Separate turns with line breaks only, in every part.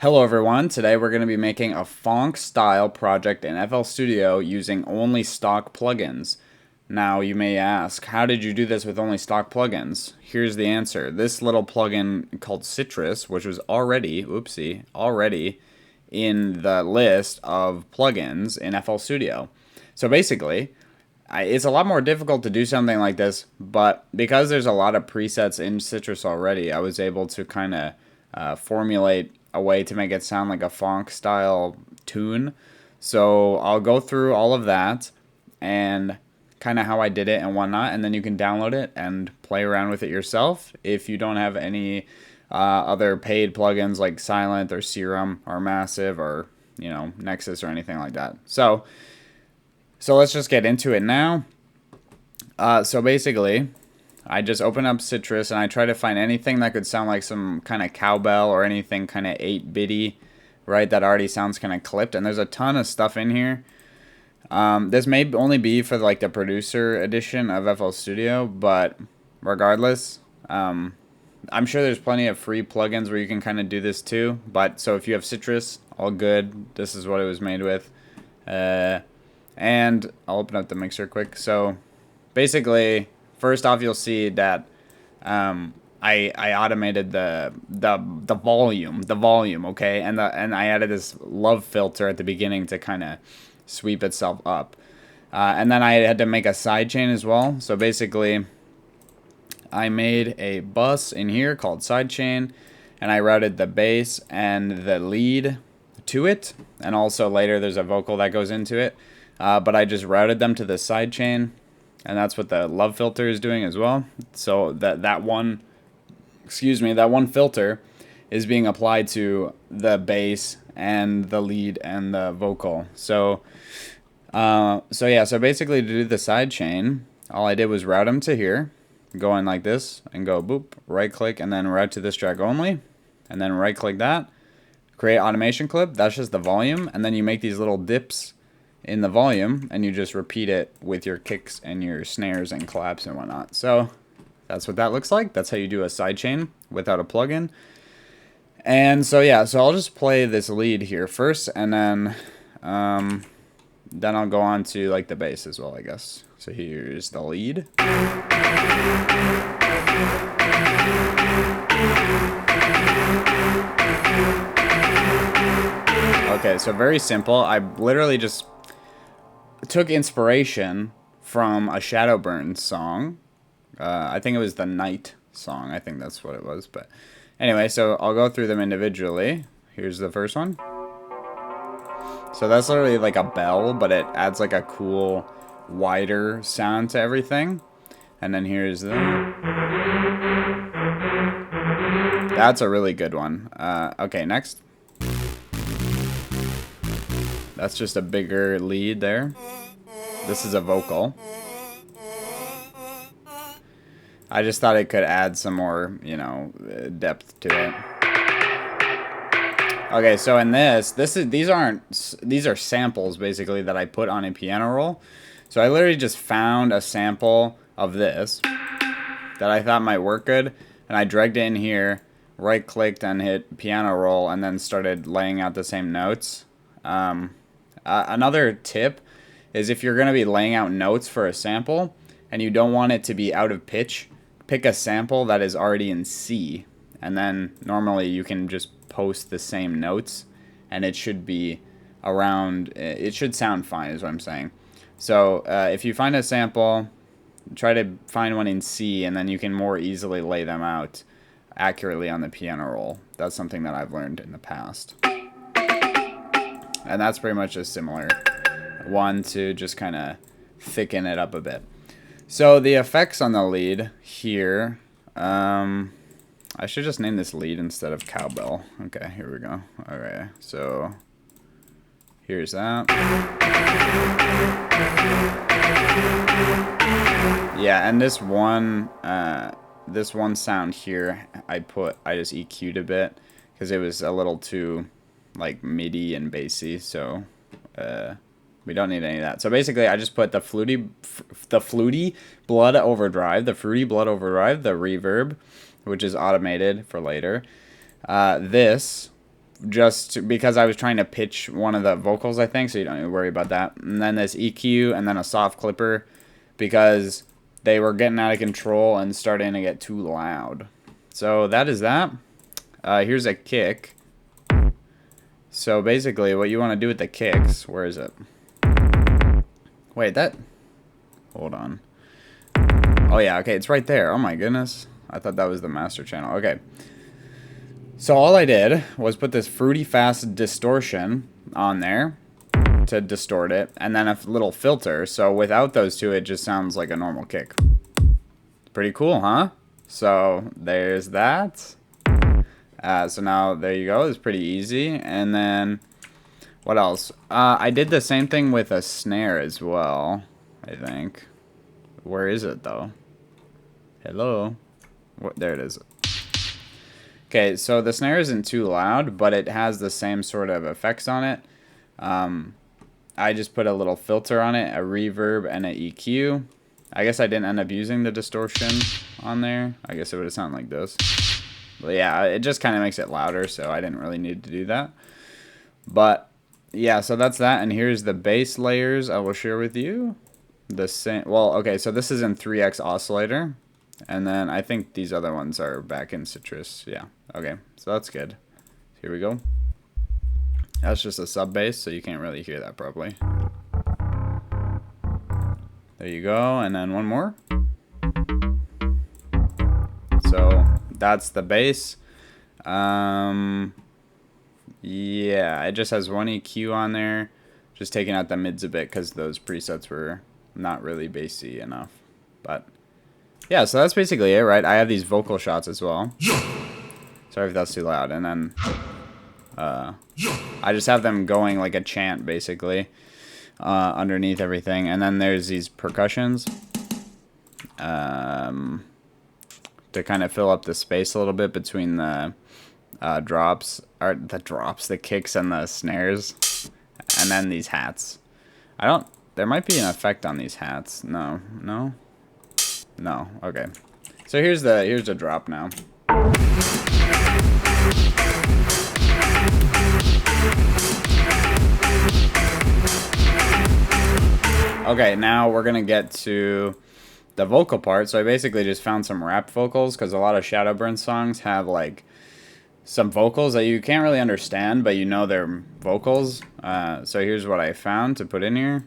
Hello everyone, today we're going to be making a Phonk style project in FL Studio using only stock plugins. Now you may ask, how did you do this with only stock plugins? Here's the answer. This little plugin called Citrus, which was already in the list of plugins in FL Studio. So basically, it's a lot more difficult to do something like this, but because there's a lot of presets in Citrus already, I was able to kind of formulate a way to make it sound like a Phonk style tune. So I'll go through all of that and kind of how I did it and whatnot, and then you can download it and play around with it yourself if you don't have any other paid plugins like Silent or Serum or Massive or Nexus or anything like that. So let's just get into it now. So basically, I just open up Citrus and I try to find anything that could sound like some kind of cowbell or anything kind of 8-bitty, right, that already sounds kind of clipped. And there's a ton of stuff in here. This may only be for like the producer edition of FL Studio, but regardless, I'm sure there's plenty of free plugins where you can kind of do this too. But so if you have Citrus, all good. This is what it was made with. And I'll open up the mixer quick. So basically, first off, you'll see that I automated the volume, okay, and I added this love filter at the beginning to kind of sweep itself up, and then I had to make a sidechain as well. So basically, I made a bus in here called sidechain, and I routed the bass and the lead to it, and also later there's a vocal that goes into it, but I just routed them to the sidechain. And that's what the love filter is doing as well. So that one filter is being applied to the bass and the lead and the vocal. So basically to do the side chain, all I did was route them to here, going like this, and go boop, right click, and then route to this track only, and then right click that, create automation clip. That's just the volume, and then you make these little dips in the volume, and you just repeat it with your kicks and your snares and claps and whatnot. So that's what that looks like. That's how you do a sidechain without a plugin. And so yeah, so I'll just play this lead here first, and then I'll go on to like the bass as well, I guess. So here's the lead. Okay, so very simple. I literally just took inspiration from a Shadowburn song. I think it was the Night song. I think that's what it was. But anyway, so I'll go through them individually. Here's the first one. So that's literally like a bell, but it adds like a cool, wider sound to everything. And then here's the... That's a really good one. Okay, next. That's just a bigger lead there. This is a vocal. I just thought it could add some more, depth to it. Okay, so in these are samples basically that I put on a piano roll. So I literally just found a sample of this that I thought might work good, and I dragged it in here, right clicked and hit piano roll, and then started laying out the same notes. Another tip is if you're going to be laying out notes for a sample and you don't want it to be out of pitch, pick a sample that is already in C, and then normally you can just post the same notes and it should be around, it should sound fine is what I'm saying. So if you find a sample, try to find one in C, and then you can more easily lay them out accurately on the piano roll. That's something that I've learned in the past. And that's pretty much a similar one to just kind of thicken it up a bit. So the effects on the lead here, I should just name this lead instead of cowbell. Okay, here we go. Alright, so here's that. Yeah, and this one sound here, I just EQ'd a bit because it was a little too like MIDI and bassy, so we don't need any of that. So basically, I just put the fruity blood overdrive, the reverb, which is automated for later. This just because I was trying to pitch one of the vocals, I think, so you don't need to worry about that. And then this EQ, and then a soft clipper, because they were getting out of control and starting to get too loud. So that is that. Here's a kick. So basically, what you want to do with the kicks, where is it? Wait, that... Hold on. Oh yeah, okay, it's right there. Oh my goodness. I thought that was the master channel. Okay. So all I did was put this fruity fast distortion on there to distort it, and then a little filter. So without those two, it just sounds like a normal kick. Pretty cool, huh? So there's that. So now there you go. It's pretty easy. And then what else? I did the same thing with a snare as well, I think. Where is it though? Hello? What? There it is. Okay, so the snare isn't too loud, but it has the same sort of effects on it. I just put a little filter on it, a reverb, and an EQ. I guess I didn't end up using the distortion on there. I guess it would have sounded like this. But yeah, it just kind of makes it louder, so I didn't really need to do that. But yeah, so that's that. And here's the bass layers I will share with you. The same. Well, okay, so this is in 3x oscillator. And then I think these other ones are back in Citrus. Yeah. Okay. So that's good. Here we go. That's just a sub bass, so you can't really hear that probably. There you go. And then one more. So that's the bass. Yeah, it just has one EQ on there. Just taking out the mids a bit because those presets were not really bassy enough. But yeah, so that's basically it, right? I have these vocal shots as well. Sorry if that's too loud. And then I just have them going like a chant, basically, underneath everything. And then there's these percussions to kind of fill up the space a little bit between the the kicks and the snares. And then these hats. There might be an effect on these hats. No. Okay. So here's the drop now. Okay, now we're gonna get to the vocal part. So I basically just found some rap vocals because a lot of Shadowburn songs have like some vocals that you can't really understand, but you know they're vocals. So here's what I found to put in here.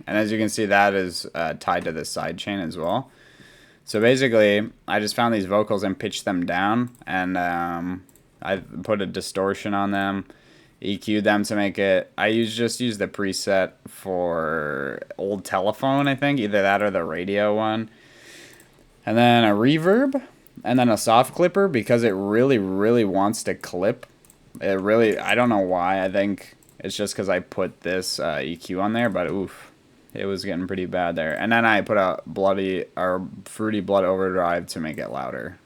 And as you can see, that is tied to the sidechain as well. So basically, I just found these vocals and pitched them down. And I put a distortion on them, EQ'd them to make it... I just used the preset for Old Telephone, I think. Either that or the radio one. And then a reverb. And then a soft clipper because it really, really wants to clip. It really... I don't know why. I think it's just because I put this EQ on there. But oof. It was getting pretty bad there. And then I put a fruity blood overdrive to make it louder.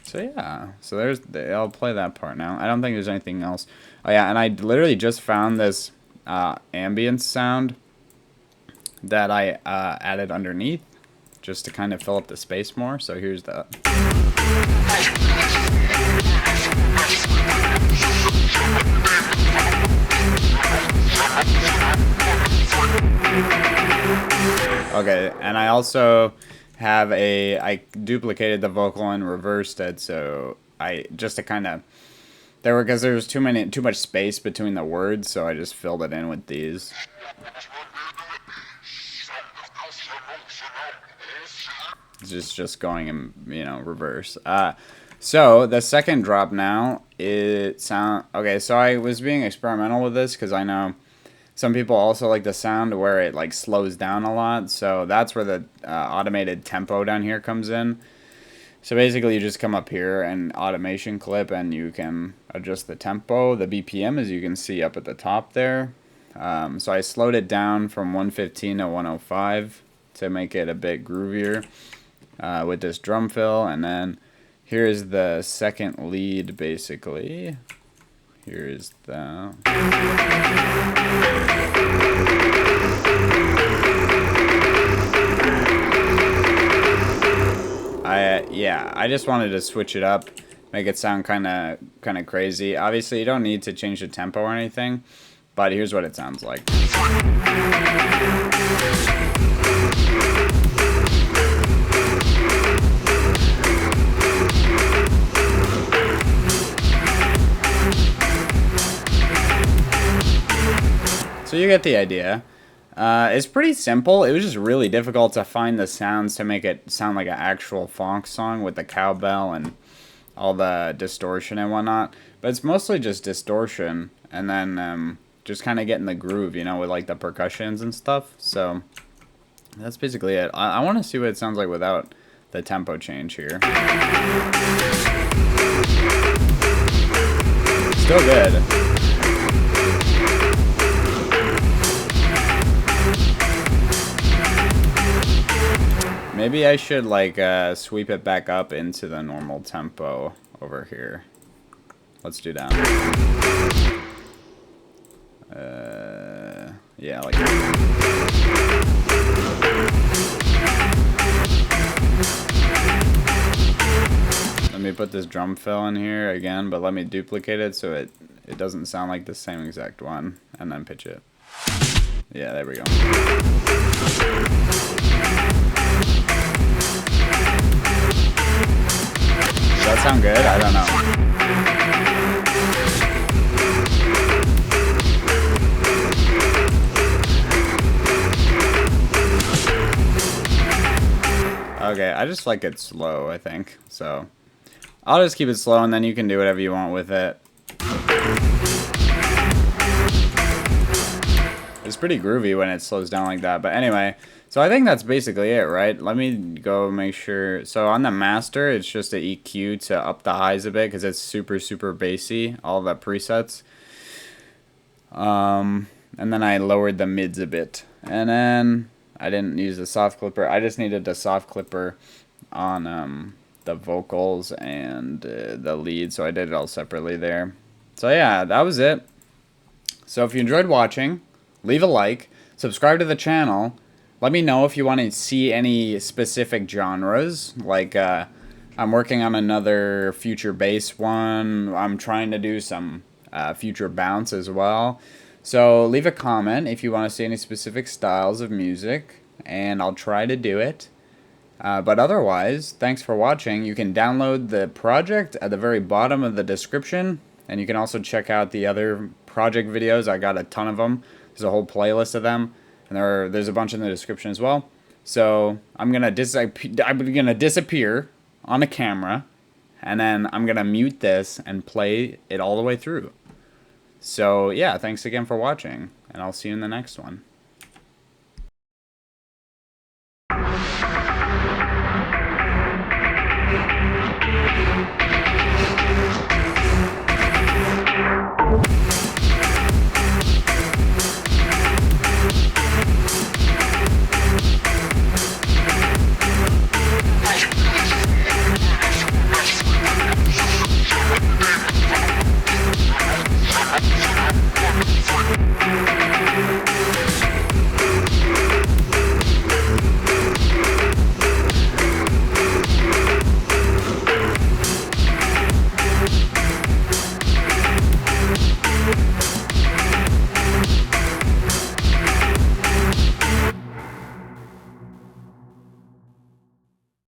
So yeah. So I'll play that part now. I don't think there's anything else. Oh yeah, and I literally just found this ambience sound that I added underneath just to kind of fill up the space more. So here's that. Okay, and I also have I duplicated the vocal and reversed it, so just to kind of, because there was too much space between the words, so I just filled it in with these. It's just going in, reverse. So the second drop now, okay, so I was being experimental with this because I know some people also like the sound where it like slows down a lot. So that's where the automated tempo down here comes in. So basically you just come up here and automation clip and you can adjust the tempo, the BPM, as you can see up at the top there. So I slowed it down from 115 to 105 to make it a bit groovier with this drum fill. And then here's the second lead basically. Here's the... Yeah, I just wanted to switch it up, make it sound kind of crazy. Obviously, you don't need to change the tempo or anything, but here's what it sounds like. So you get the idea. It's pretty simple. It was just really difficult to find the sounds to make it sound like an actual Phonk song with the cowbell and all the distortion and whatnot. But it's mostly just distortion and then just kind of getting the groove, you know, with like the percussions and stuff. So that's basically it. I want to see what it sounds like without the tempo change here. Still good. Maybe I should like sweep it back up into the normal tempo over here. Let's do that. Yeah, like that. Let me put this drum fill in here again, but let me duplicate it so it doesn't sound like the same exact one, and then pitch it. Yeah, there we go. Does that sound good? I don't know. Okay, I just like it slow, I think. So I'll just keep it slow and then you can do whatever you want with it. It's pretty groovy when it slows down like that. But anyway, so I think that's basically it, right? Let me go make sure. So on the master, it's just an EQ to up the highs a bit because it's super, super bassy, all the presets. And then I lowered the mids a bit. And then I didn't use the soft clipper. I just needed the soft clipper on the vocals and the lead. So I did it all separately there. So yeah, that was it. So if you enjoyed watching, leave a like, subscribe to the channel. Let me know if you want to see any specific genres. Like, I'm working on another future bass one. I'm trying to do some future bounce as well. So leave a comment if you want to see any specific styles of music, and I'll try to do it. But otherwise, thanks for watching. You can download the project at the very bottom of the description, and you can also check out the other project videos. I got a ton of them. There's a whole playlist of them, and there's a bunch in the description as well. So I'm gonna disappear on a camera, and then I'm gonna mute this and play it all the way through. So yeah, thanks again for watching, and I'll see you in the next one.